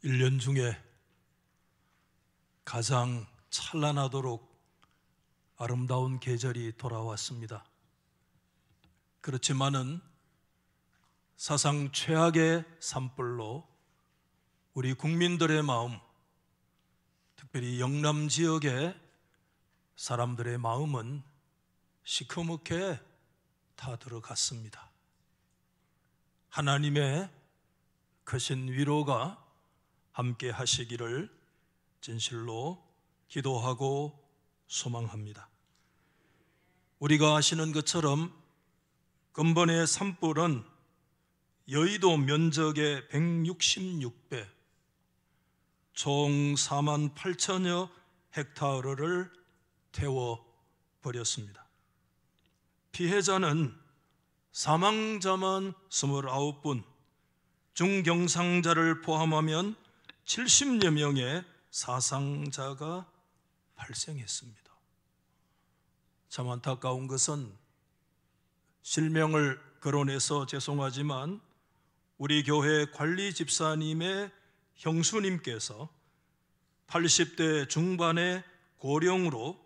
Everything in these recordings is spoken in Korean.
1년 중에 가장 찬란하도록 아름다운 계절이 돌아왔습니다. 그렇지만은 사상 최악의 산불로 우리 국민들의 마음, 특별히 영남 지역의 사람들의 마음은 시커멓게 타 들어갔습니다. 하나님의 크신 위로가 함께 하시기를 진실로 기도하고 소망합니다. 우리가 아시는 것처럼 근본의 산불은 여의도 면적의 166배, 총 4만 8천여 헥타르를 태워버렸습니다. 피해자는 사망자만 29분, 중경상자를 포함하면 70여 명의 사상자가 발생했습니다. 참 안타까운 것은 실명을 거론해서 죄송하지만 우리 교회 관리 집사님의 형수님께서 80대 중반의 고령으로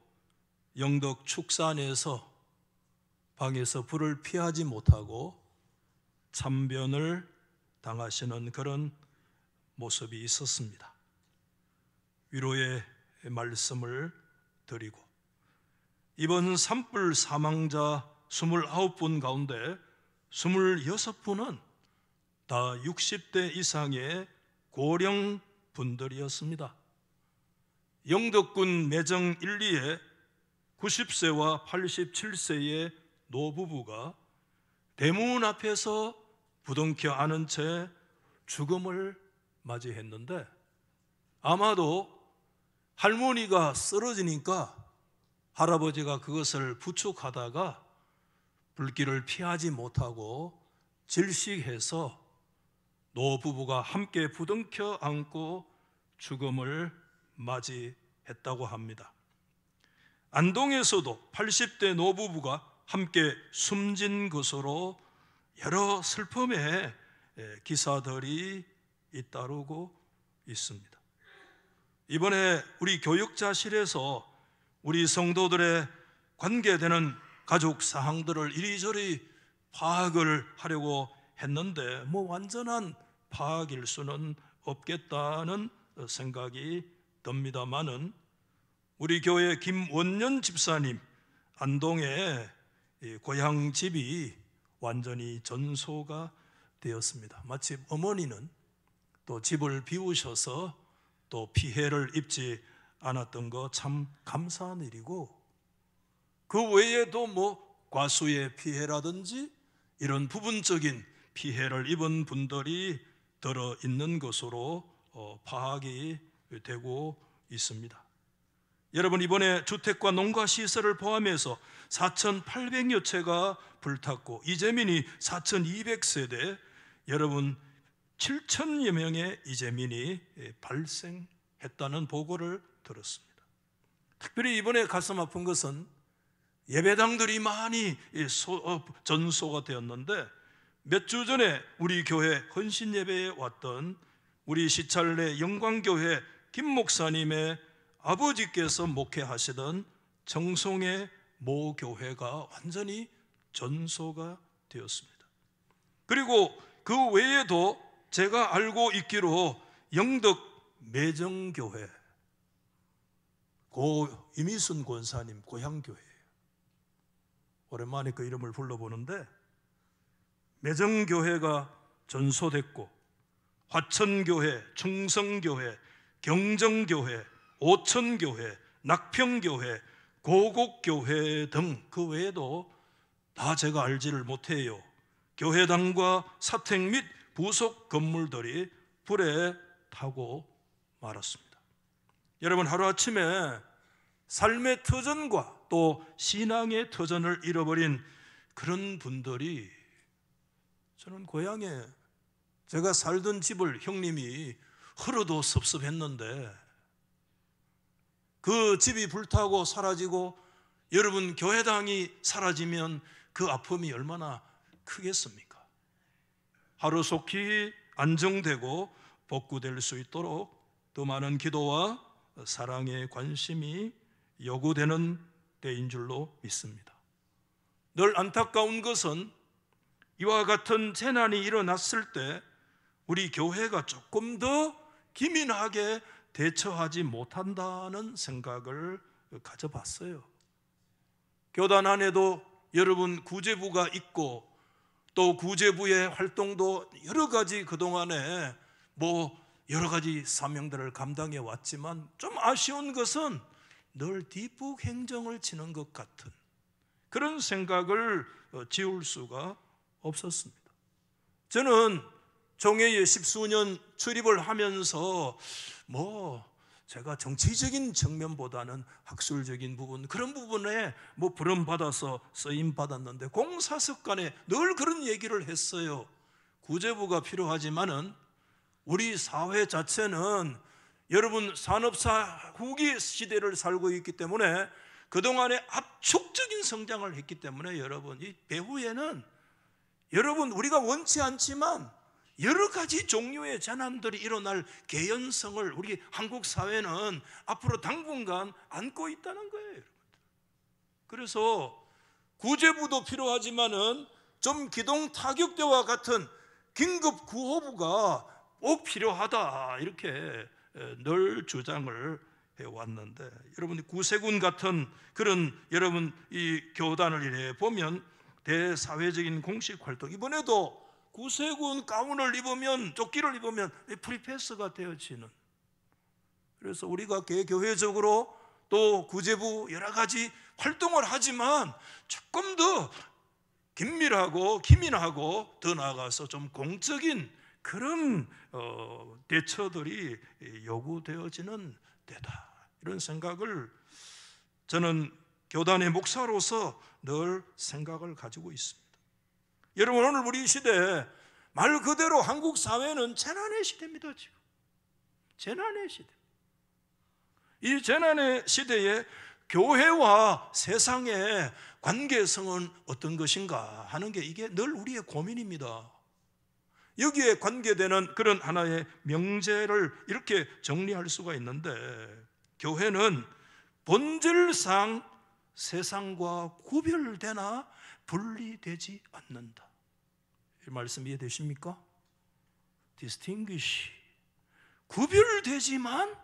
영덕 축산에서 방에서 불을 피하지 못하고 참변을 당하시는 그런 모습이 있었습니다. 위로의 말씀을 드리고, 이번 산불 사망자 29분 가운데 26분은 다 60대 이상의 고령 분들이었습니다. 영덕군 매정 1, 2에 90세와 87세의 노부부가 대문 앞에서 부둥켜 안은 채 죽음을 맞이했는데, 아마도 할머니가 쓰러지니까 할아버지가 그것을 부축하다가 불길을 피하지 못하고 질식해서 노부부가 함께 부둥켜 안고 죽음을 맞이했다고 합니다. 안동에서도 80대 노부부가 함께 숨진 것으로 여러 슬픔의 기사들이 잇따르고 있습니다. 이번에 우리 교육자실에서 우리 성도들의 관계되는 가족 사항들을 이리저리 파악을 하려고 했는데 완전한 파악일 수는 없겠다는 생각이 듭니다만은 우리 교회 김원년 집사님 안동의 고향 집이 완전히 전소가 되었습니다. 마침 어머니는 또 집을 비우셔서 또 피해를 입지 않았던 거 참 감사한 일이고, 그 외에도 과수의 피해라든지 이런 부분적인 피해를 입은 분들이 들어있는 것으로 파악이 되고 있습니다. 여러분, 이번에 주택과 농가시설을 포함해서 4,800여 채가 불탔고 이재민이 4,200세대, 여러분 7천여 명의 이재민이 발생했다는 보고를 들었습니다. 특별히 이번에 가슴 아픈 것은 예배당들이 많이 전소가 되었는데, 몇 주 전에 우리 교회 헌신 예배에 왔던 우리 시찰내 영광교회 김 목사님의 아버지께서 목회하시던 정송의 모 교회가 완전히 전소가 되었습니다. 그리고 그 외에도 제가 알고 있기로 영덕 매정교회, 고 이미순 권사님 고향교회예요. 오랜만에 그 이름을 불러보는데, 매정교회가 전소됐고 화천교회, 충성교회, 경정교회, 오천교회, 낙평교회, 고곡교회 등 그 외에도 다 제가 알지를 못해요. 교회당과 사택 및 부속 건물들이 불에 타고 말았습니다. 여러분, 하루아침에 삶의 터전과 또 신앙의 터전을 잃어버린 그런 분들이, 저는 고향에 제가 살던 집을 형님이 흐르도 섭섭했는데 그 집이 불타고 사라지고 여러분 교회당이 사라지면 그 아픔이 얼마나 크겠습니까? 하루속히 안정되고 복구될 수 있도록 더 많은 기도와 사랑의 관심이 요구되는 때인 줄로 믿습니다. 늘 안타까운 것은 이와 같은 재난이 일어났을 때 우리 교회가 조금 더 기민하게 대처하지 못한다는 생각을 가져봤어요. 교단 안에도 여러분 구제부가 있고 또 구제부의 활동도 여러 가지 그동안에 여러 가지 사명들을 감당해 왔지만 좀 아쉬운 것은 늘 뒷북 행정을 치는 것 같은 그런 생각을 지울 수가 없었습니다. 저는 종회에 십수년 출입을 하면서 제가 정치적인 측면보다는 학술적인 부분, 그런 부분에 부름받아서 쓰임받았는데 공사석간에 늘 그런 얘기를 했어요. 구제부가 필요하지만은 우리 사회 자체는 여러분 산업사 후기 시대를 살고 있기 때문에 그동안에 압축적인 성장을 했기 때문에 여러분 이 배후에는 여러분 우리가 원치 않지만 여러 가지 종류의 재난들이 일어날 개연성을 우리 한국 사회는 앞으로 당분간 안고 있다는 거예요, 여러분. 그래서 구제부도 필요하지만은 좀 기동 타격대와 같은 긴급 구호부가 꼭 필요하다 이렇게 늘 주장을 해왔는데 여러분 구세군 같은 그런 여러분 이 교단을 이래 보면 대사회적인 공식 활동 이번에도 구세군 가운을 입으면 조끼를 입으면 프리패스가 되어지는 그래서 우리가 개교회적으로 또 구제부 여러 가지 활동을 하지만 조금 더 긴밀하고 기민하고 더 나아가서 좀 공적인 그런 대처들이 요구되어지는 때다 이런 생각을 저는 교단의 목사로서 늘 생각을 가지고 있습니다. 여러분 오늘 우리 시대 말 그대로 한국 사회는 재난의 시대입니다. 지금 재난의 시대. 이 재난의 시대에 교회와 세상의 관계성은 어떤 것인가 하는 게 이게 늘 우리의 고민입니다. 여기에 관계되는 그런 하나의 명제를 이렇게 정리할 수가 있는데 교회는 본질상 세상과 구별되나 분리되지 않는다. 이 말씀 이해되십니까? distinguish 구별되지만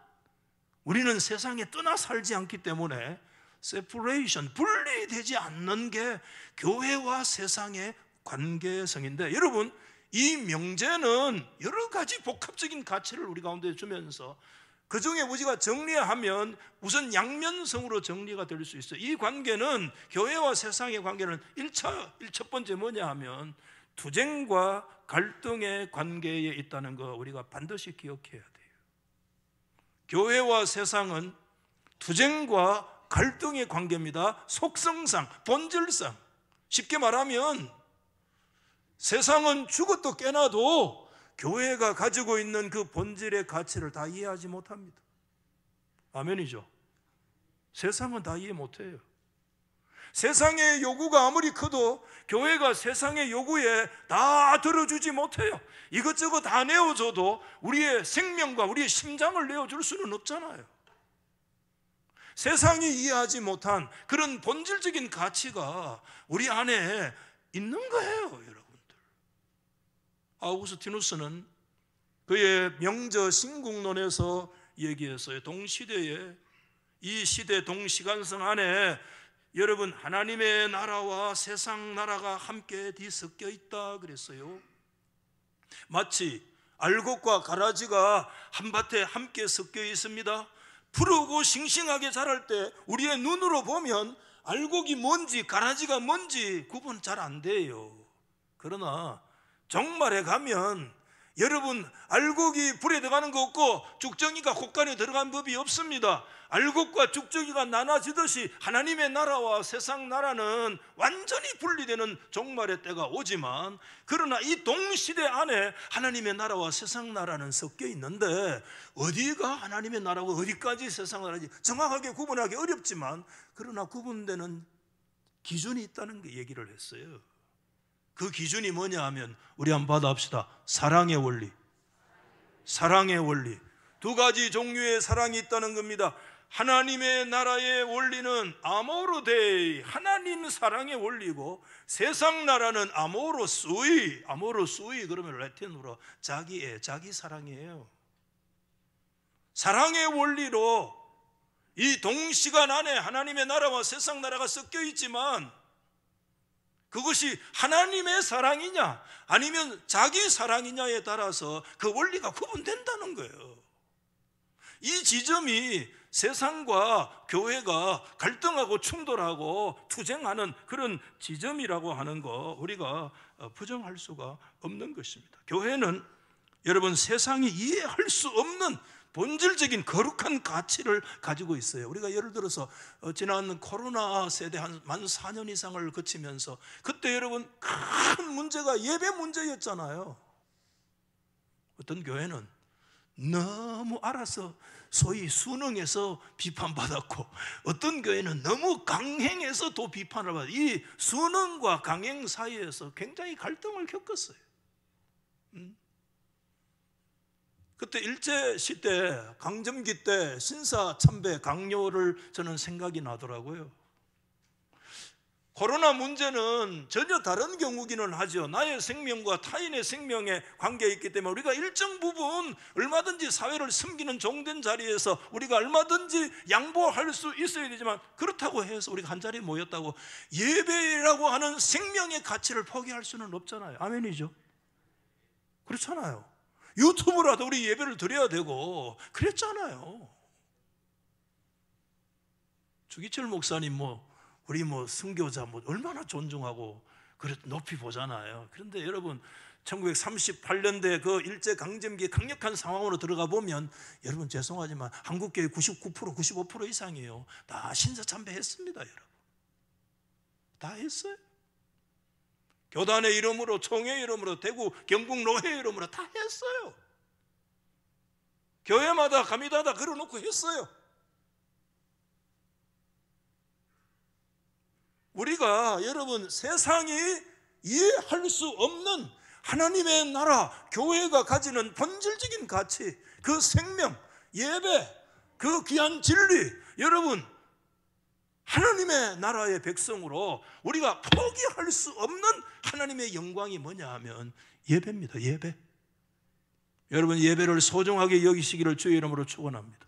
우리는 세상에 떠나 살지 않기 때문에 separation 분리되지 않는 게 교회와 세상의 관계성인데 여러분 이 명제는 여러 가지 복합적인 가치를 우리 가운데 주면서 그 중에 우리가 정리하면 우선 양면성으로 정리가 될 수 있어요. 이 관계는 교회와 세상의 관계는 첫 번째 뭐냐 하면 투쟁과 갈등의 관계에 있다는 거 우리가 반드시 기억해야 돼요. 교회와 세상은 투쟁과 갈등의 관계입니다. 속성상, 본질상. 쉽게 말하면 세상은 죽어도 깨나도 교회가 가지고 있는 그 본질의 가치를 다 이해하지 못합니다. 아멘이죠. 세상은 다 이해 못해요. 세상의 요구가 아무리 커도 교회가 세상의 요구에 다 들어주지 못해요. 이것저것 다 내어줘도 우리의 생명과 우리의 심장을 내어줄 수는 없잖아요. 세상이 이해하지 못한 그런 본질적인 가치가 우리 안에 있는 거예요, 여러분들. 아우구스티누스는 그의 명저 신국론에서 얘기했어요. 동시대에 이 시대 동시간성 안에 여러분 하나님의 나라와 세상 나라가 함께 뒤섞여 있다 그랬어요. 마치 알곡과 가라지가 한밭에 함께 섞여 있습니다. 푸르고 싱싱하게 자랄 때 우리의 눈으로 보면 알곡이 뭔지 가라지가 뭔지 구분 잘 안 돼요. 그러나 종말에 가면 여러분 알곡이 불에 들어가는 거 없고 죽정이가 곶간에 들어간 법이 없습니다. 알곡과 죽정이가 나눠지듯이 하나님의 나라와 세상 나라는 완전히 분리되는 종말의 때가 오지만 그러나 이 동시대 안에 하나님의 나라와 세상 나라는 섞여 있는데 어디가 하나님의 나라고 어디까지 세상 나라인지 정확하게 구분하기 어렵지만 그러나 구분되는 기준이 있다는 게 얘기를 했어요. 그 기준이 뭐냐 하면 우리 한번 받아봅시다. 사랑의 원리. 사랑의 원리. 두 가지 종류의 사랑이 있다는 겁니다. 하나님의 나라의 원리는 아모르 데이, 하나님 사랑의 원리고, 세상 나라는 아모르 수이, 아모르 수이 그러면 라틴어로 자기애, 자기 사랑이에요. 사랑의 원리로 이 동시간 안에 하나님의 나라와 세상 나라가 섞여 있지만, 그것이 하나님의 사랑이냐 아니면 자기 사랑이냐에 따라서 그 원리가 구분된다는 거예요. 이 지점이 세상과 교회가 갈등하고 충돌하고 투쟁하는 그런 지점이라고 하는 거 우리가 부정할 수가 없는 것입니다. 교회는 여러분 세상이 이해할 수 없는 본질적인 거룩한 가치를 가지고 있어요. 우리가 예를 들어서 지난 코로나 세대 만 4년 이상을 거치면서 그때 여러분 큰 문제가 예배 문제였잖아요. 어떤 교회는 너무 알아서 소위 순응해서 비판받았고, 어떤 교회는 너무 강행해서 또 비판을 받았고, 이 순응과 강행 사이에서 굉장히 갈등을 겪었어요. 그때 일제시대 강점기 때 신사참배 강요를 저는 생각이 나더라고요. 코로나 문제는 전혀 다른 경우기는 하죠. 나의 생명과 타인의 생명에 관계가 있기 때문에 우리가 일정 부분 얼마든지 사회를 섬기는 종된 자리에서 우리가 얼마든지 양보할 수 있어야 되지만, 그렇다고 해서 우리가 한 자리에 모였다고 예배라고 하는 생명의 가치를 포기할 수는 없잖아요. 아멘이죠? 그렇잖아요. 유튜브라도 우리 예배를 드려야 되고 그랬잖아요. 주기철 목사님 우리 선교자 얼마나 존중하고 그래 높이 보잖아요. 그런데 여러분 1938년대 그 일제 강점기 강력한 상황으로 들어가 보면, 여러분 죄송하지만 한국교회 99% 95% 이상이에요. 다 신사참배했습니다. 여러분 다 했어요. 교단의 이름으로, 총회 이름으로, 대구 경북노회 이름으로 다 했어요. 교회마다 감이다 걸어놓고 했어요. 우리가 여러분 세상이 이해할 수 없는 하나님의 나라, 교회가 가지는 본질적인 가치, 그 생명, 예배, 그 귀한 진리, 여러분 하나님의 나라의 백성으로 우리가 포기할 수 없는 하나님의 영광이 뭐냐 하면 예배입니다. 예배. 여러분 예배를 소중하게 여기시기를 주의 이름으로 축원합니다.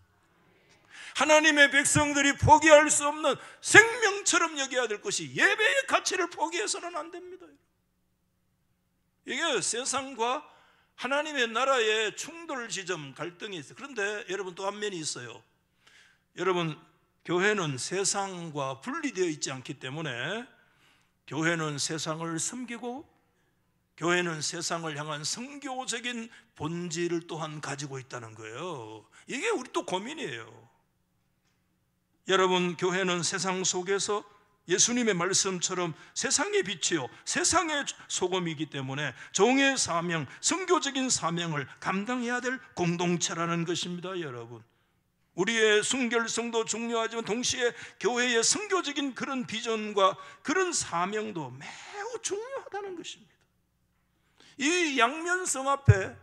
하나님의 백성들이 포기할 수 없는 생명처럼 여겨야 될 것이 예배의 가치를 포기해서는 안 됩니다. 이게 세상과 하나님의 나라의 충돌 지점, 갈등이 있어요. 그런데 여러분 또 한 면이 있어요. 여러분 교회는 세상과 분리되어 있지 않기 때문에 교회는 세상을 섬기고 교회는 세상을 향한 선교적인 본질을 또한 가지고 있다는 거예요. 이게 우리 또 고민이에요. 여러분 교회는 세상 속에서 예수님의 말씀처럼 세상의 빛이요 세상의 소금이기 때문에 종의 사명, 선교적인 사명을 감당해야 될 공동체라는 것입니다. 여러분 우리의 순결성도 중요하지만 동시에 교회의 선교적인 그런 비전과 그런 사명도 매우 중요하다는 것입니다. 이 양면성 앞에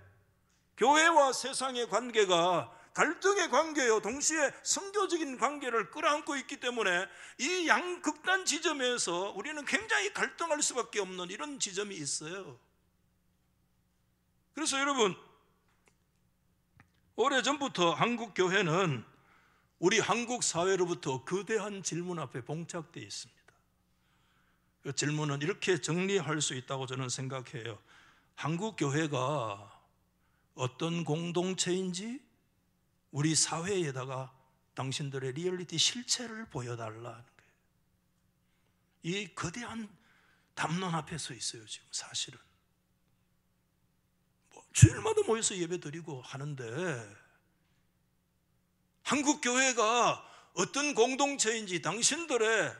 교회와 세상의 관계가 갈등의 관계요 동시에 선교적인 관계를 끌어안고 있기 때문에 이 양극단 지점에서 우리는 굉장히 갈등할 수밖에 없는 이런 지점이 있어요. 그래서 여러분 오래전부터 한국 교회는 우리 한국 사회로부터 거대한 질문 앞에 봉착되어 있습니다. 그 질문은 이렇게 정리할 수 있다고 저는 생각해요. 한국 교회가 어떤 공동체인지 우리 사회에다가 당신들의 리얼리티 실체를 보여달라는 거예요. 이 거대한 담론 앞에 서 있어요. 지금 사실은 주일마다 모여서 예배 드리고 하는데 한국 교회가 어떤 공동체인지 당신들의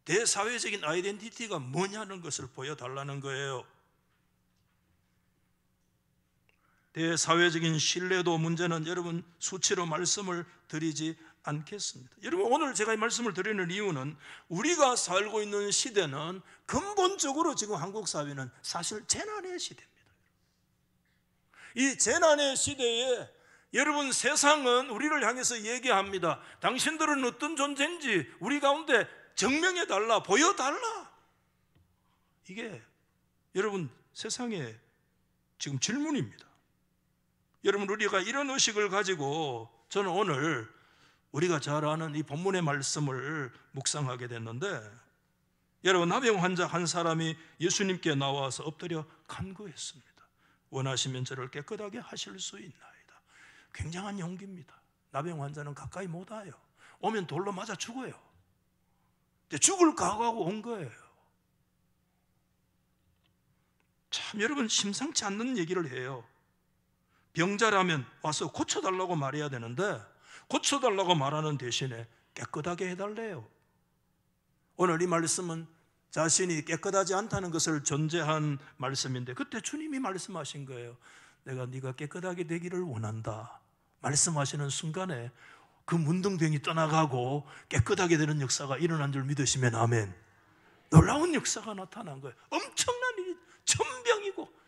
대사회적인 아이덴티티가 뭐냐는 것을 보여달라는 거예요. 대사회적인 신뢰도 문제는 여러분 수치로 말씀을 드리지 않겠습니다. 여러분 오늘 제가 이 말씀을 드리는 이유는 우리가 살고 있는 시대는 근본적으로 지금 한국 사회는 사실 재난의 시대입니다. 이 재난의 시대에 여러분, 세상은 우리를 향해서 얘기합니다. 당신들은 어떤 존재인지 우리 가운데 증명해 달라, 보여달라. 이게 여러분 세상의 지금 질문입니다. 여러분, 우리가 이런 의식을 가지고 저는 오늘 우리가 잘 아는 이 본문의 말씀을 묵상하게 됐는데, 여러분, 나병 환자 한 사람이 예수님께 나와서 엎드려 간구했습니다. 원하시면 저를 깨끗하게 하실 수 있나이다. 굉장한 용기입니다. 나병 환자는 가까이 못 와요. 오면 돌로 맞아 죽어요. 근데 죽을 각오하고 온 거예요. 참 여러분, 심상치 않는 얘기를 해요. 병자라면 와서 고쳐달라고 말해야 되는데 고쳐달라고 말하는 대신에 깨끗하게 해달래요. 오늘 이 말씀은 자신이 깨끗하지 않다는 것을 전제한 말씀인데, 그때 주님이 말씀하신 거예요. 내가 네가 깨끗하게 되기를 원한다 말씀하시는 순간에 그 문둥병이 떠나가고 깨끗하게 되는 역사가 일어난 줄 믿으시면 아멘. 놀라운 역사가 나타난 거예요. 엄청난 일이, 천병이고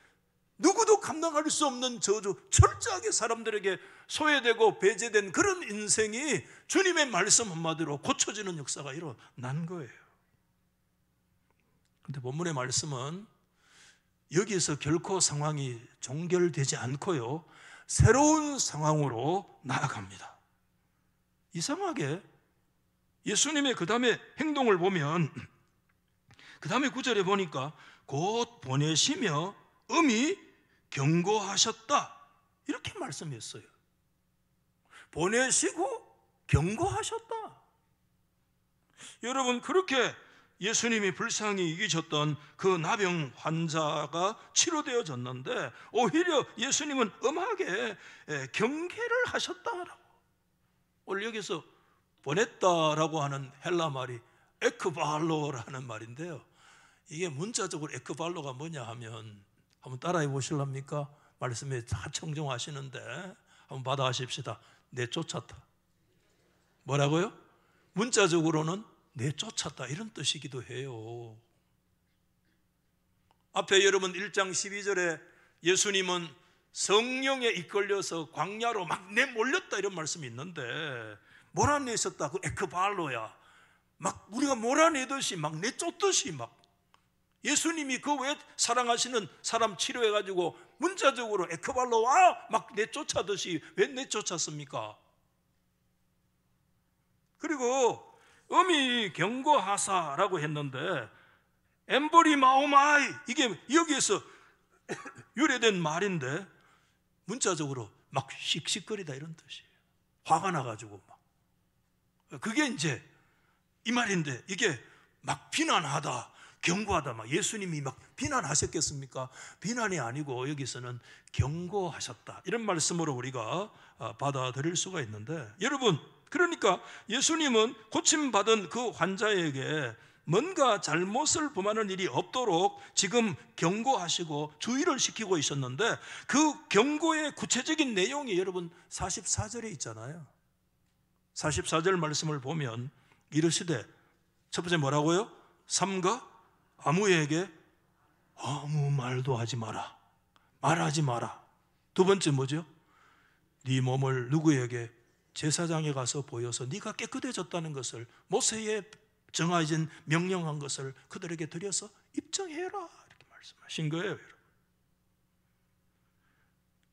누구도 감당할 수 없는 저주, 철저하게 사람들에게 소외되고 배제된 그런 인생이 주님의 말씀 한마디로 고쳐지는 역사가 일어난 거예요. 근데 본문의 말씀은 여기서 결코 상황이 종결되지 않고요, 새로운 상황으로 나아갑니다. 이상하게 예수님의 그 다음에 행동을 보면, 그 다음에 9절에 보니까 곧 보내시며 엄히 경고하셨다 이렇게 말씀했어요. 보내시고 경고하셨다. 여러분, 그렇게 예수님이 불쌍히 여기셨던 그 나병 환자가 치료되어졌는데 오히려 예수님은 엄하게 경계를 하셨다라고. 오늘 여기서 보냈다라고 하는 헬라 말이 에크발로라는 말인데요, 이게 문자적으로 에크발로가 뭐냐 하면, 한번 따라해 보실랍니까? 말씀에 다 청정하시는데 한번 받아하십시다. 내쫓았다. 뭐라고요? 문자적으로는 내쫓았다 이런 뜻이기도 해요. 앞에 여러분 1장 12절에 예수님은 성령에 이끌려서 광야로 막 내몰렸다 이런 말씀이 있는데, 몰아내셨다, 그 에크발로야. 막 우리가 몰아내듯이 막 내쫓듯이 막 예수님이 그 왜 사랑하시는 사람 치료해가지고 문자적으로 에크발로와 막 내쫓아듯이 왜 내쫓았습니까? 그리고 엄히 경고하사라고 했는데 엠버리 마오마이, 이게 여기에서 유래된 말인데 문자적으로 막 씩씩거리다 이런 뜻이에요. 화가 나가지고 막, 그게 이제 이 말인데, 이게 막 비난하다, 경고하다, 막 예수님이 막 비난하셨겠습니까? 비난이 아니고 여기서는 경고하셨다 이런 말씀으로 우리가 받아들일 수가 있는데, 여러분, 그러니까 예수님은 고침받은 그 환자에게 뭔가 잘못을 범하는 일이 없도록 지금 경고하시고 주의를 시키고 있었는데, 그 경고의 구체적인 내용이 여러분 44절에 있잖아요. 44절 말씀을 보면 이르시되, 첫 번째 뭐라고요? 삼가 아무에게 아무 말도 하지 마라, 말하지 마라. 두 번째 뭐죠? 네 몸을 누구에게? 제사장에 가서 보여서 네가 깨끗해졌다는 것을, 모세에 정해진 명령한 것을 그들에게 드려서 입증해라 이렇게 말씀하신 거예요. 여러분,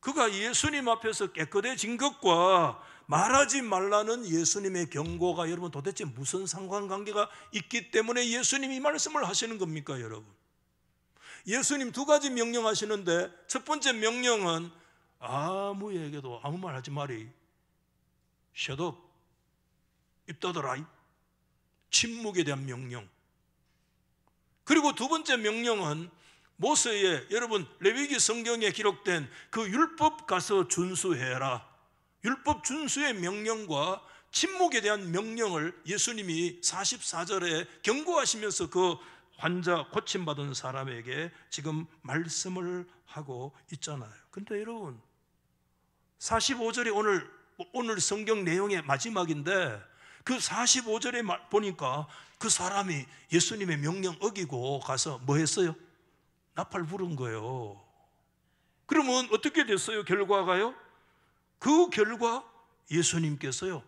그가 예수님 앞에서 깨끗해진 것과 말하지 말라는 예수님의 경고가 여러분 도대체 무슨 상관관계가 있기 때문에 예수님이 이 말씀을 하시는 겁니까? 여러분, 예수님 두 가지 명령하시는데, 첫 번째 명령은 아무에게도 아무 말 하지 마리, Shut up, 입 닫아라, 침묵에 대한 명령. 그리고 두 번째 명령은 모세의, 여러분 레위기 성경에 기록된 그 율법 가서 준수해라, 율법 준수의 명령과 침묵에 대한 명령을 예수님이 44절에 경고하시면서 그 환자 고침받은 사람에게 지금 말씀을 하고 있잖아요. 근데 여러분 45절이 오늘 성경 내용의 마지막인데, 그 45절에 보니까 그 사람이 예수님의 명령 어기고 가서 뭐 했어요? 나팔 부른 거예요. 그러면 어떻게 됐어요? 결과가요? 그 결과 예수님께서요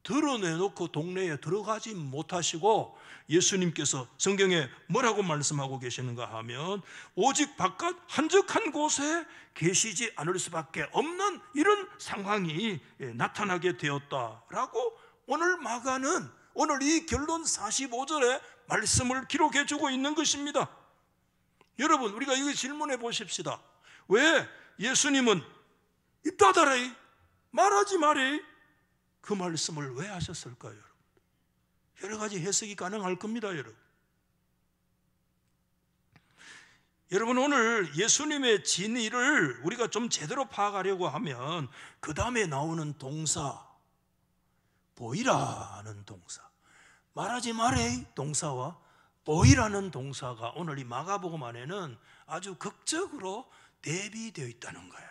드러내놓고 동네에 들어가지 못하시고, 예수님께서 성경에 뭐라고 말씀하고 계시는가 하면 오직 바깥 한적한 곳에 계시지 않을 수밖에 없는 이런 상황이 나타나게 되었다라고 오늘 마가는 오늘 이 결론 45절에 말씀을 기록해 주고 있는 것입니다. 여러분, 우리가 이거 질문해 보십시다. 왜 예수님은 입 닫아라, 말하지 마래, 그 말씀을 왜 하셨을까요? 여러분, 여러 가지 해석이 가능할 겁니다. 여러분, 오늘 예수님의 진의를 우리가 좀 제대로 파악하려고 하면 그 다음에 나오는 동사, 보이라는 동사, 말하지 마래 동사와 보이라는 동사가 오늘 이 마가복음 안에는 아주 극적으로 대비되어 있다는 거예요.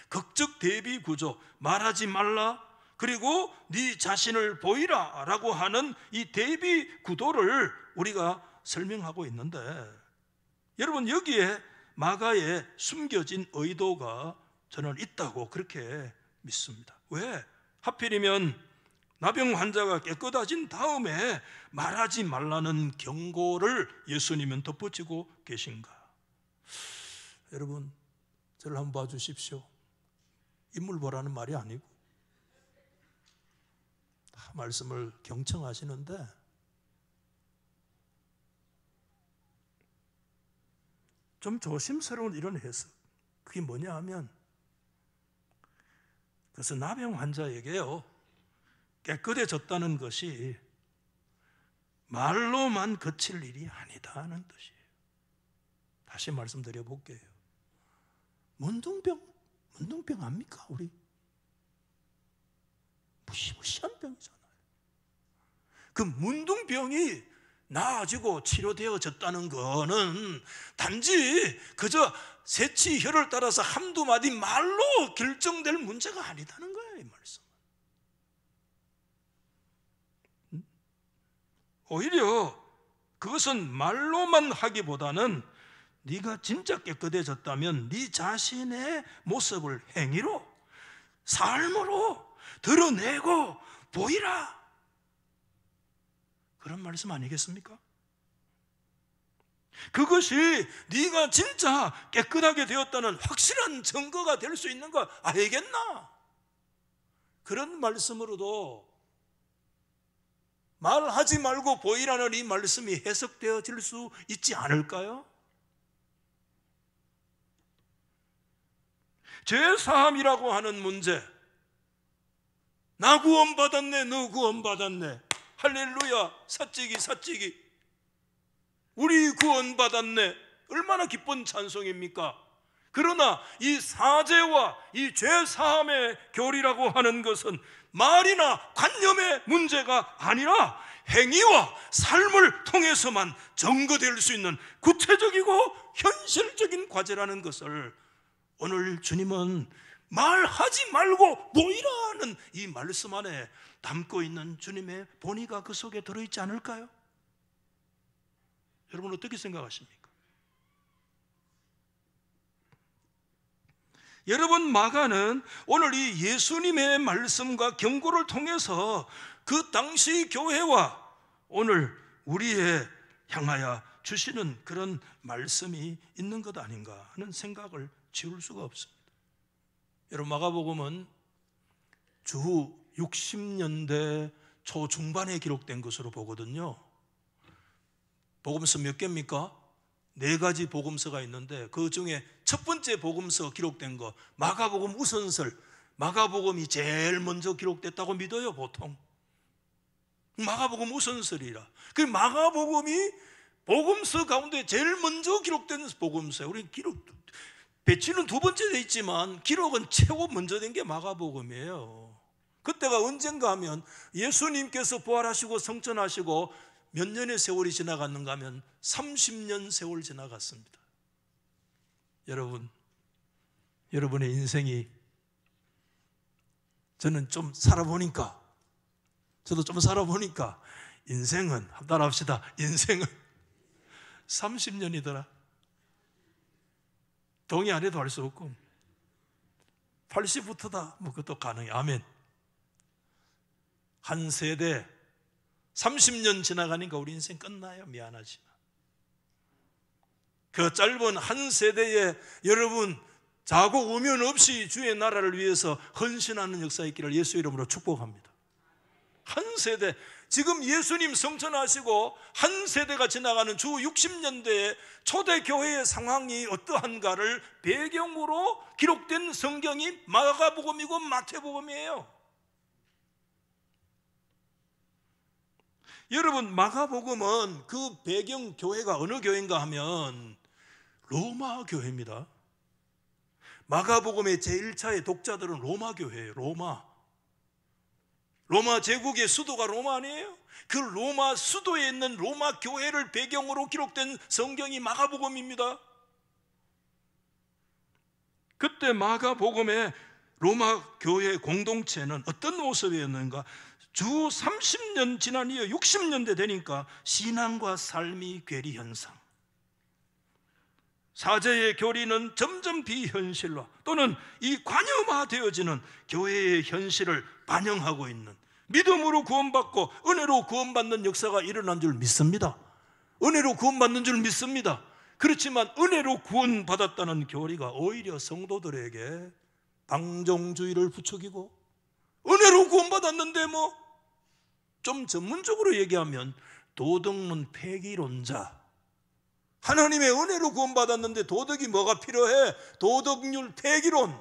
극적 대비 구조, 말하지 말라, 그리고 네 자신을 보이라 라고 하는 이 대비 구도를 우리가 설명하고 있는데, 여러분, 여기에 마가에 숨겨진 의도가 저는 있다고 그렇게 믿습니다. 왜? 하필이면 나병 환자가 깨끗해진 다음에 말하지 말라는 경고를 예수님은 덧붙이고 계신가? 여러분, 저를 한번 봐주십시오. 인물 보라는 말이 아니고 다 말씀을 경청하시는데, 좀 조심스러운 이런 해석, 그게 뭐냐 하면, 그래서 나병 환자에게요 깨끗해졌다는 것이 말로만 그칠 일이 아니다는 뜻이에요. 다시 말씀드려 볼게요. 문둥병 압니까? 우리 무시무시한 병이잖아요. 그 문둥병이 나아지고 치료되어졌다는 거는 단지 그저 새치혈을 따라서 한두 마디 말로 결정될 문제가 아니다는 거예요. 이 말씀. 오히려 그것은 말로만 하기보다는 네가 진짜 깨끗해졌다면 네 자신의 모습을 행위로, 삶으로 드러내고 보이라, 그런 말씀 아니겠습니까? 그것이 네가 진짜 깨끗하게 되었다는 확실한 증거가 될 수 있는 거 알겠나? 그런 말씀으로도 말하지 말고 보이라는 이 말씀이 해석되어질 수 있지 않을까요? 죄사함이라고 하는 문제, 나 구원받았네, 너 구원받았네, 할렐루야, 사찌기 우리 구원받았네, 얼마나 기쁜 찬송입니까? 그러나 이 사죄와 이 죄사함의 교리라고 하는 것은 말이나 관념의 문제가 아니라 행위와 삶을 통해서만 증거될 수 있는 구체적이고 현실적인 과제라는 것을 오늘 주님은 말하지 말고 보이라는 이 말씀 안에 담고 있는 주님의 본의가 그 속에 들어있지 않을까요? 여러분, 어떻게 생각하십니까? 여러분, 마가는 오늘 이 예수님의 말씀과 경고를 통해서 그 당시 교회와 오늘 우리에 향하여 주시는 그런 말씀이 있는 것 아닌가 하는 생각을 지울 수가 없습니다. 여러분, 마가복음은 주후 60년대 초중반에 기록된 것으로 보거든요. 복음서 몇 개입니까? 4가지 복음서가 있는데 그 중에 첫 번째 복음서 기록된 거 마가복음 우선설, 마가복음이 제일 먼저 기록됐다고 믿어요. 보통 마가복음 우선설이라. 그 마가복음이 복음서 가운데 제일 먼저 기록된 복음서예요. 우리 기록 배치는 2번째 돼 있지만 기록은 최고 먼저 된 게 마가복음이에요. 그때가 언젠가 하면 예수님께서 부활하시고 성천하시고 몇 년의 세월이 지나갔는가 하면 30년 세월 지나갔습니다. 여러분의 인생이, 저는 좀 살아보니까, 저도 좀 살아보니까 인생은, 따라합시다, 인생은 30년이더라. 동의 안 해도 할 수 없고 80부터다 뭐 그것도 가능해. 아멘. 한 세대 30년 지나가니까 우리 인생 끝나요. 미안하지만 그 짧은 한 세대에 여러분 자고 우면 없이 주의 나라를 위해서 헌신하는 역사 있기를 예수 이름으로 축복합니다. 한 세대, 지금 예수님 성천하시고 한 세대가 지나가는 주 60년대의 초대교회의 상황이 어떠한가를 배경으로 기록된 성경이 마가복음이고 마태복음이에요. 여러분, 마가복음은 그 배경 교회가 어느 교회인가 하면 로마 교회입니다. 마가복음의 제1차의 독자들은 로마 교회예요. 로마 제국의 수도가 로마 아니에요? 그 로마 수도에 있는 로마 교회를 배경으로 기록된 성경이 마가복음입니다. 그때 마가복음의 로마 교회 공동체는 어떤 모습이었는가? 주 30년 지난 이후 60년대 되니까 신앙과 삶이 괴리 현상, 사제의 교리는 점점 비현실화 또는 이 관념화되어지는 교회의 현실을 반영하고 있는, 믿음으로 구원받고 은혜로 구원받는 역사가 일어난 줄 믿습니다. 은혜로 구원받는 줄 믿습니다. 그렇지만 은혜로 구원받았다는 교리가 오히려 성도들에게 방종주의를 부추기고, 은혜로 구원받았는데 뭐 좀 전문적으로 얘기하면 도덕론 폐기론자, 하나님의 은혜로 구원받았는데 도덕이 뭐가 필요해? 도덕률 폐기론.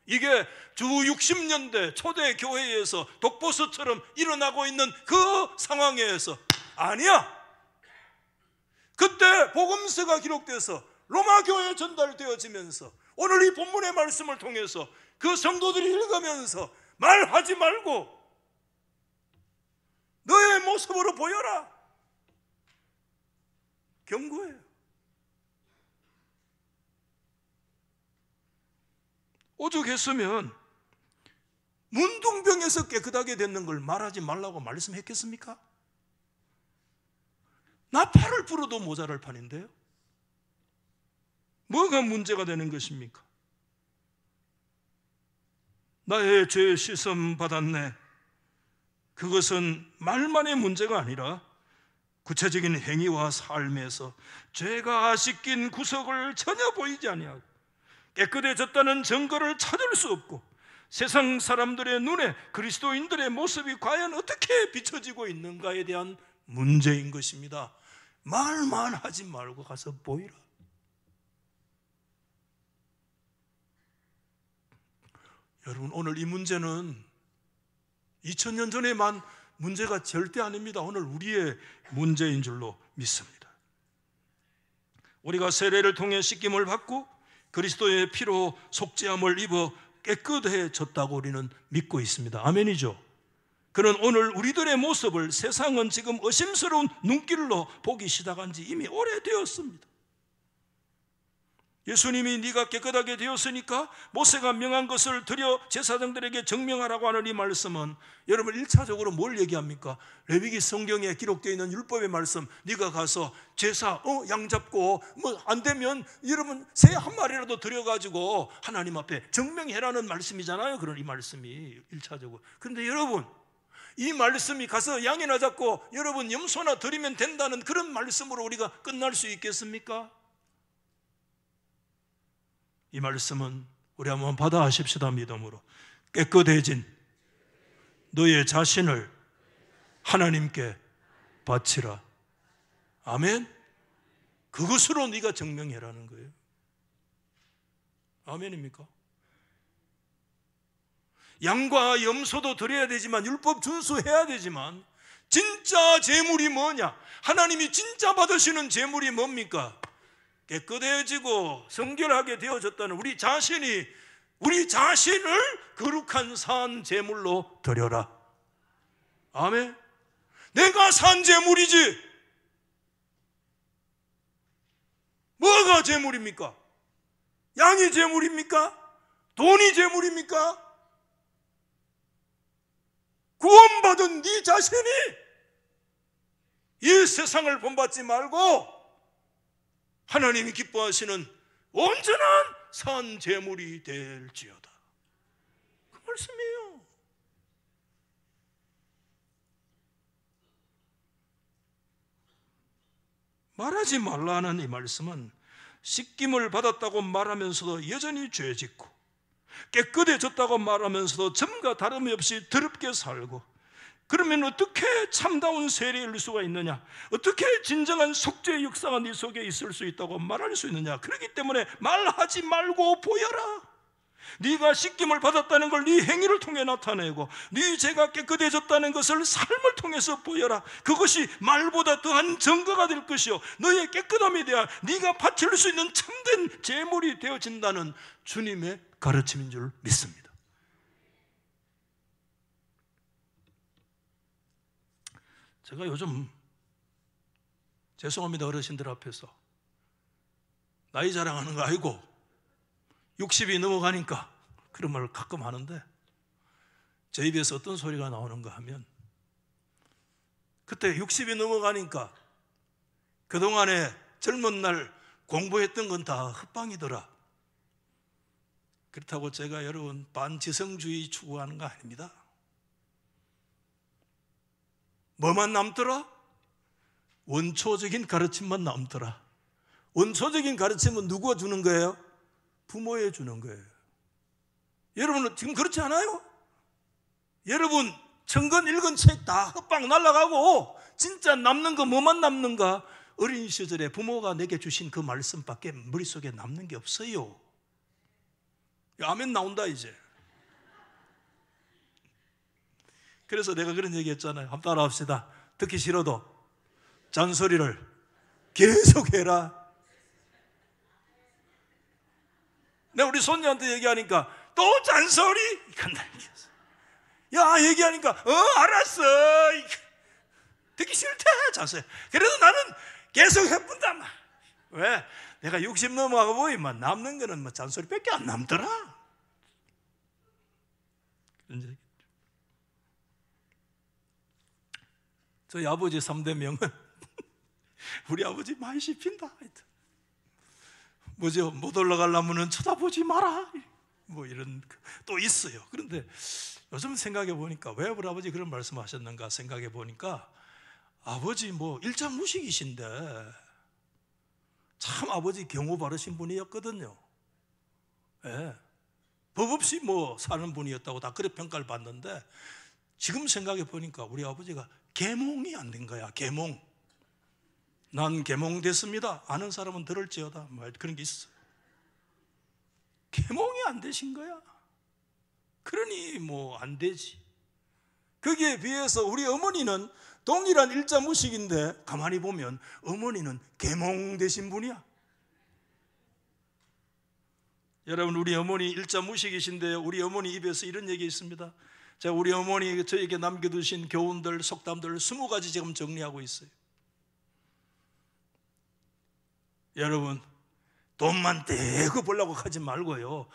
이게 주 60년대 초대 교회에서 독보서처럼 일어나고 있는 그 상황에서 아니야. 그때 복음서가 기록돼서 로마 교회에 전달되어지면서 오늘 이 본문의 말씀을 통해서 그 성도들이 읽으면서 말하지 말고 너의 모습으로 보여라, 경고해요. 오죽했으면 문둥병에서 깨끗하게 됐는 걸 말하지 말라고 말씀했겠습니까? 나팔을 불어도 모자랄 판인데요. 뭐가 문제가 되는 것입니까? 나의 죄 씻음 받았네, 그것은 말만의 문제가 아니라 구체적인 행위와 삶에서 죄가 씻긴 구석을 전혀 보이지 아니하고 깨끗해졌다는 증거를 찾을 수 없고 세상 사람들의 눈에 그리스도인들의 모습이 과연 어떻게 비춰지고 있는가에 대한 문제인 것입니다. 말만 하지 말고 가서 보이라. 여러분, 오늘 이 문제는 2000년 전에만 문제가 절대 아닙니다. 오늘 우리의 문제인 줄로 믿습니다. 우리가 세례를 통해 씻김을 받고 그리스도의 피로 속죄함을 입어 깨끗해졌다고 우리는 믿고 있습니다. 아멘이죠. 그런 오늘 우리들의 모습을 세상은 지금 의심스러운 눈길로 보기 시작한 지 이미 오래되었습니다. 예수님이 네가 깨끗하게 되었으니까 모세가 명한 것을 드려 제사장들에게 증명하라고 하는 이 말씀은 여러분 1차적으로 뭘 얘기합니까? 레위기 성경에 기록되어 있는 율법의 말씀, 네가 가서 제사 양 잡고 뭐 안 되면 여러분 새 한 마리라도 드려가지고 하나님 앞에 증명해라는 말씀이잖아요. 그런 이 말씀이 1차적으로. 그런데 여러분, 이 말씀이 가서 양이나 잡고 여러분 염소나 드리면 된다는 그런 말씀으로 우리가 끝날 수 있겠습니까? 이 말씀은 우리 한번 받아하십시다. 믿음으로 깨끗해진 너의 자신을 하나님께 바치라. 아멘. 그것으로 네가 증명해라는 거예요. 아멘입니까? 양과 염소도 드려야 되지만 율법 준수해야 되지만 진짜 제물이 뭐냐? 하나님이 진짜 받으시는 제물이 뭡니까? 깨끗해지고 성결하게 되어졌다는 우리 자신을 거룩한 산 제물로 드려라. 아멘. 내가 산 제물이지 뭐가 제물입니까? 양이 제물입니까? 돈이 제물입니까? 구원받은 네 자신이 이 세상을 본받지 말고 하나님이 기뻐하시는 온전한 산 제물이 될지어다. 그 말씀이에요. 말하지 말라는 이 말씀은 씻김을 받았다고 말하면서도 여전히 죄짓고, 깨끗해졌다고 말하면서도 점과 다름이 없이 더럽게 살고, 그러면 어떻게 참다운 세례를 이룰 수가 있느냐? 어떻게 진정한 속죄의 역사가 네 속에 있을 수 있다고 말할 수 있느냐? 그렇기 때문에 말하지 말고 보여라. 네가 씻김을 받았다는 걸 네 행위를 통해 나타내고, 네 죄가 깨끗해졌다는 것을 삶을 통해서 보여라. 그것이 말보다 더한 증거가 될 것이요, 너의 깨끗함에 대한 네가 바칠 수 있는 참된 제물이 되어진다는 주님의 가르침인 줄 믿습니다. 제가 요즘, 죄송합니다 어르신들 앞에서, 나이 자랑하는 거 아니고 60이 넘어가니까 그런 말을 가끔 하는데, 제 입에서 어떤 소리가 나오는가 하면, 그때 60이 넘어가니까 그동안에 젊은 날 공부했던 건 다 헛방이더라. 그렇다고 제가 여러분 반지성주의 추구하는 거 아닙니다. 뭐만 남더라? 원초적인 가르침만 남더라. 원초적인 가르침은 누구가 주는 거예요? 부모에 주는 거예요. 여러분은 지금 그렇지 않아요? 여러분 천권 읽은 책 다 헛방 날아가고 진짜 남는 거 뭐만 남는가? 어린 시절에 부모가 내게 주신 그 말씀밖에 머릿속에 남는 게 없어요. 아멘 나온다 이제. 그래서 내가 그런 얘기 했잖아요. 한번 따라 합시다. 듣기 싫어도 잔소리를 계속해라. 내가 우리 손녀한테 얘기하니까 또 잔소리? 야 얘기하니까 알았어. 듣기 싫대 잔소리. 그래도 나는 계속 해본단 말. 왜? 내가 60 넘어가고 보이면 남는 거는 뭐 잔소리밖에 안 남더라. 저희 아버지 3대 명은 우리 아버지 많이 씹힌다. 뭐죠? 못 올라가려면 쳐다보지 마라. 뭐 이런 또 있어요. 그런데 요즘 생각해 보니까 왜 우리 아버지 그런 말씀하셨는가 생각해 보니까, 아버지 뭐 일장무식이신데 참 아버지 경우 바르신 분이었거든요. 예. 법 없이 뭐 사는 분이었다고 다 그래 평가를 받는데, 지금 생각해 보니까 우리 아버지가 계몽이 안 된 거야. 계몽. 난 계몽됐습니다. 아는 사람은 들을지어다. 뭐 그런 게 있어. 계몽이 안 되신 거야. 그러니 뭐 안 되지. 거기에 비해서 우리 어머니는 동일한 일자무식인데 가만히 보면 어머니는 계몽되신 분이야. 여러분 우리 어머니 일자무식이신데 우리 어머니 입에서 이런 얘기 있습니다. 제가 우리 어머니 저에게 남겨두신 교훈들, 속담들 20가지 지금 정리하고 있어요. 여러분 돈만 떼고 보려고 하지 말고요,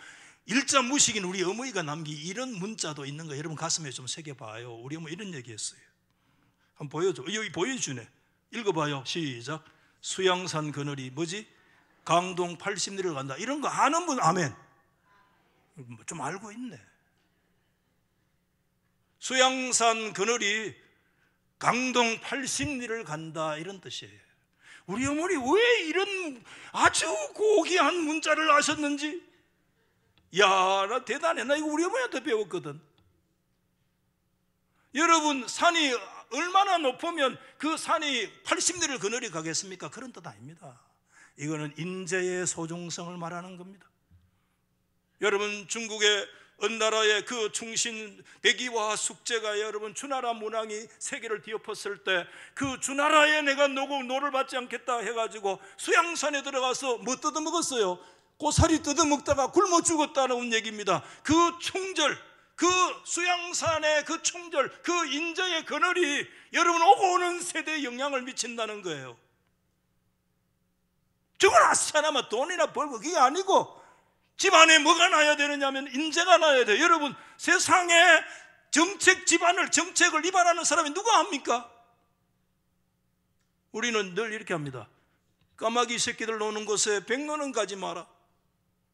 일자무식인 우리 어머니가 남긴 이런 문자도 있는 거 여러분 가슴에 좀 새겨봐요. 우리 어머니 이런 얘기했어요. 한번 보여줘. 여기 보여주네. 읽어봐요. 시작. 수양산 그늘이 뭐지? 강동 80리를 간다. 이런 거 아는 분 아멘. 좀 알고 있네. 수양산 그늘이 강동 80리를 간다 이런 뜻이에요. 우리 어머니 왜 이런 아주 고귀한 문자를 아셨는지, 야, 나 대단해. 나 이거 우리 어머니한테 배웠거든. 여러분 산이 얼마나 높으면 그 산이 80리를 그늘이 가겠습니까? 그런 뜻 아닙니다. 이거는 인재의 소중성을 말하는 겁니다. 여러분 중국의 어느 나라의 그 충신 백이와 숙제가 여러분 주나라 문왕이 세계를 뒤엎었을 때 그 주나라에 내가 노를 받지 않겠다 해가지고 수양산에 들어가서 뭐 뜯어먹었어요? 고사리 뜯어먹다가 굶어 죽었다는 얘기입니다. 그 총절, 그 수양산의 그 총절, 그 인재의 그늘이 여러분 오고 오는 세대에 영향을 미친다는 거예요. 저건 아싸나마 돈이나 벌고 그게 아니고 집안에 뭐가 나야 되느냐면 인재가 나야 돼요. 여러분 세상에 정책을 위반하는 사람이 누가 합니까? 우리는 늘 이렇게 합니다. 까마귀 새끼들 노는 곳에 백로는 가지 마라.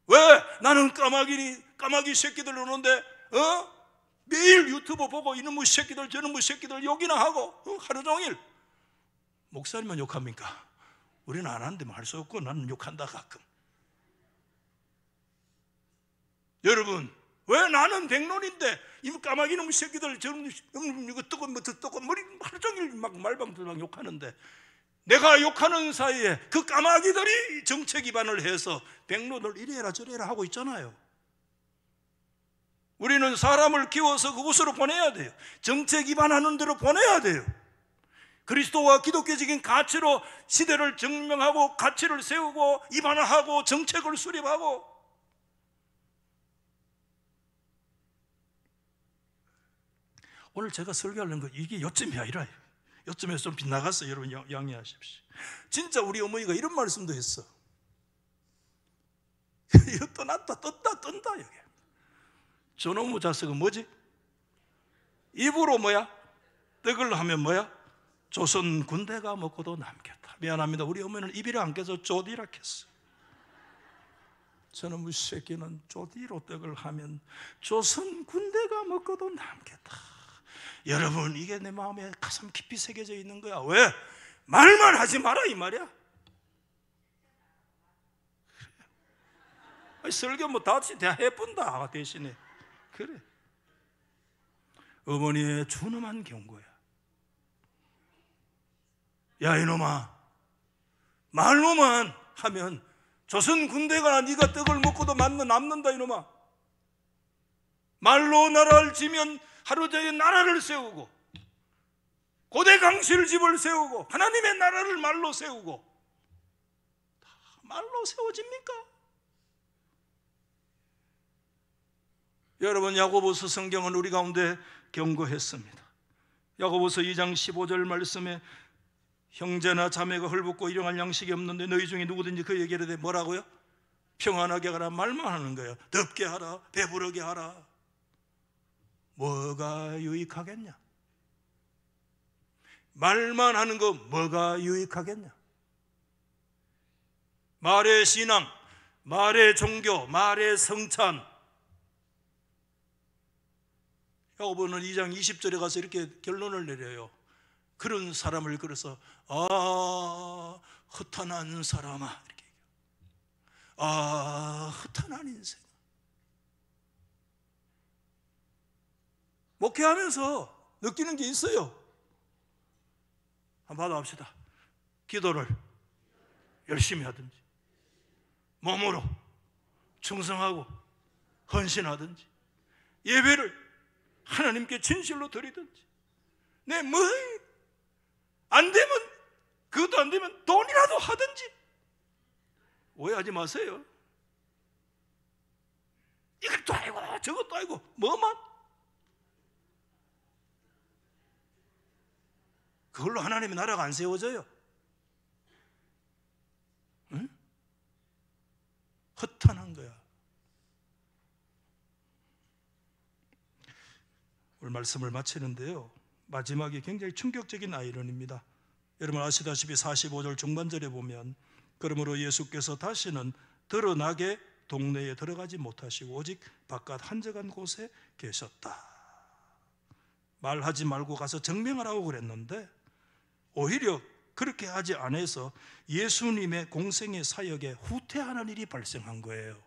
왜? 나는 까마귀 새끼들 오는데 매일 유튜브 보고 이놈의 새끼들 저놈의 새끼들 욕이나 하고 하루 종일. 목사님만 욕합니까? 우리는 안 하는데 할 수 없고 나는 욕한다 가끔. 여러분, 왜 나는 백론인데 이 까마귀 놈의 새끼들 저놈 이거 뜨고 뭐 듣고 머리 하루 종일 막 말방투랑 욕하는데, 내가 욕하는 사이에 그 까마귀들이 정책 위반을 해서 백론을 이래라 저래라 하고 있잖아요. 우리는 사람을 키워서 그곳으로 보내야 돼요. 정책 위반하는 대로 보내야 돼요. 그리스도와 기독교적인 가치로 시대를 증명하고 가치를 세우고 위반하고 정책을 수립하고. 오늘 제가 설교하는 거 이게 요점이 아니라요. 요점에서 좀 빗나갔어요. 여러분 양해하십시오. 진짜 우리 어머니가 이런 말씀도 했어. 이거 떠났다 떴다 여기. 저놈의 자식은 뭐지? 입으로 뭐야? 떡을 하면 뭐야? 조선 군대가 먹고도 남겠다. 미안합니다. 우리 어머니는 입이라 안 깨서 조디라 했어. 저놈의 새끼는 조디로 떡을 하면 조선 군대가 먹고도 남겠다. 여러분, 이게 내 마음에 가슴 깊이 새겨져 있는 거야. 왜? 말만 하지 마라 이 말이야. 설교 뭐 다 해본다 대신에. 그래. 어머니의 준엄한 경고야. 야 이놈아, 말로만 하면 조선 군대가 네가 떡을 먹고도 남는다 이놈아. 말로 나라를 지면 하루 종일 나라를 세우고 고대 강실 집을 세우고 하나님의 나라를 말로 세우고. 다 말로 세워집니까? 여러분, 야고보서 성경은 우리 가운데 경고했습니다. 야고보서 2장 15절 말씀에 형제나 자매가 헐벗고 일용할 양식이 없는데 너희 중에 누구든지 그에게 이르되 뭐라고요? 평안하게 하라. 말만 하는 거예요. 덥게 하라, 배부르게 하라. 뭐가 유익하겠냐? 말만 하는 거 뭐가 유익하겠냐? 말의 신앙, 말의 종교, 말의 성찬. 야고보는 2장 20절에 가서 이렇게 결론을 내려요. 그런 사람을 그래서 허탄한 사람아 이렇게 얘기해요. 허탄한 인생. 목회하면서 느끼는 게 있어요. 한번 받아봅시다. 기도를 열심히 하든지 몸으로 충성하고 헌신하든지 예배를 하나님께 진실로 드리든지 안 되면 그것도 안 되면 돈이라도 하든지. 오해하지 마세요. 이것도 아니고 저것도 아니고 뭐만 그걸로 하나님의 나라가 안 세워져요. 응? 허탄한 거야. 오늘 말씀을 마치는데요, 마지막에 굉장히 충격적인 아이러니입니다. 여러분 아시다시피 45절 중반절에 보면 그러므로 예수께서 다시는 드러나게 동네에 들어가지 못하시고 오직 바깥 한적한 곳에 계셨다. 말하지 말고 가서 증명하라고 그랬는데 오히려 그렇게 하지 않아서 예수님의 공생의 사역에 후퇴하는 일이 발생한 거예요.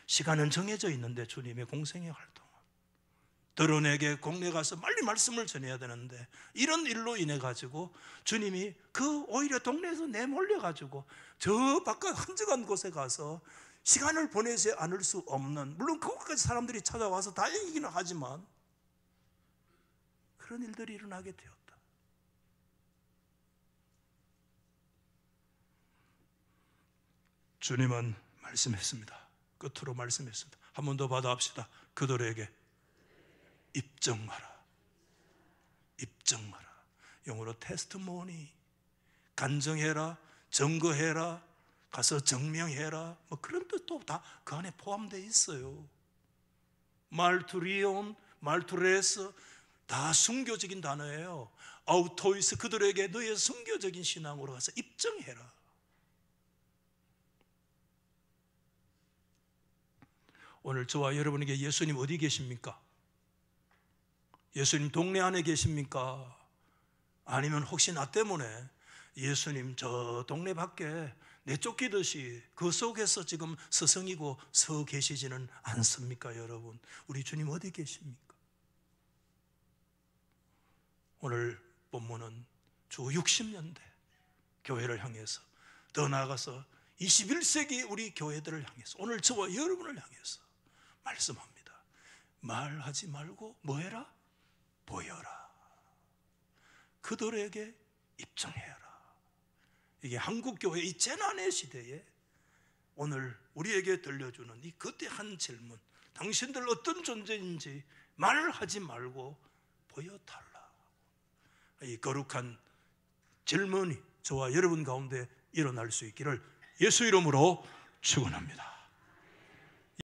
시간은 정해져 있는데 주님의 공생의 활동 드러내게 공내 가서 빨리 말씀을 전해야 되는데 이런 일로 인해 가지고 주님이 오히려 동네에서 내몰려 가지고 저 바깥 한적한 곳에 가서 시간을 보내지 않을 수 없는, 물론 그곳까지 사람들이 찾아와서 다행이긴 하지만 그런 일들이 일어나게 되었다. 주님은 말씀했습니다. 끝으로 말씀했습니다. 한 번 더 받아합시다. 그들에게 입증하라. 입증하라. 영어로 테스트모니. 간증해라, 증거해라, 가서 증명해라, 뭐 그런 뜻도 다 그 안에 포함되어 있어요. 말투리온, 말투레스 다 순교적인 단어예요. 아우토이스, 그들에게 너의 순교적인 신앙으로 가서 입증해라. 오늘 저와 여러분에게 예수님 어디 계십니까? 예수님 동네 안에 계십니까? 아니면 혹시 나 때문에 예수님 저 동네 밖에 내쫓기듯이 그 속에서 지금 스승이고 서 계시지는 않습니까, 여러분? 우리 주님 어디 계십니까? 오늘 본문은 주 60년대 교회를 향해서, 더 나아가서 21세기 우리 교회들을 향해서, 오늘 저와 여러분을 향해서 말씀합니다. 말하지 말고 뭐 해라? 보여라. 그들에게 입증해라. 이게 한국교회 이 재난의 시대에 오늘 우리에게 들려주는 이 거대한 질문, 당신들 어떤 존재인지 말하지 말고 보여달라. 이 거룩한 질문이 저와 여러분 가운데 일어날 수 있기를 예수 이름으로 축원합니다.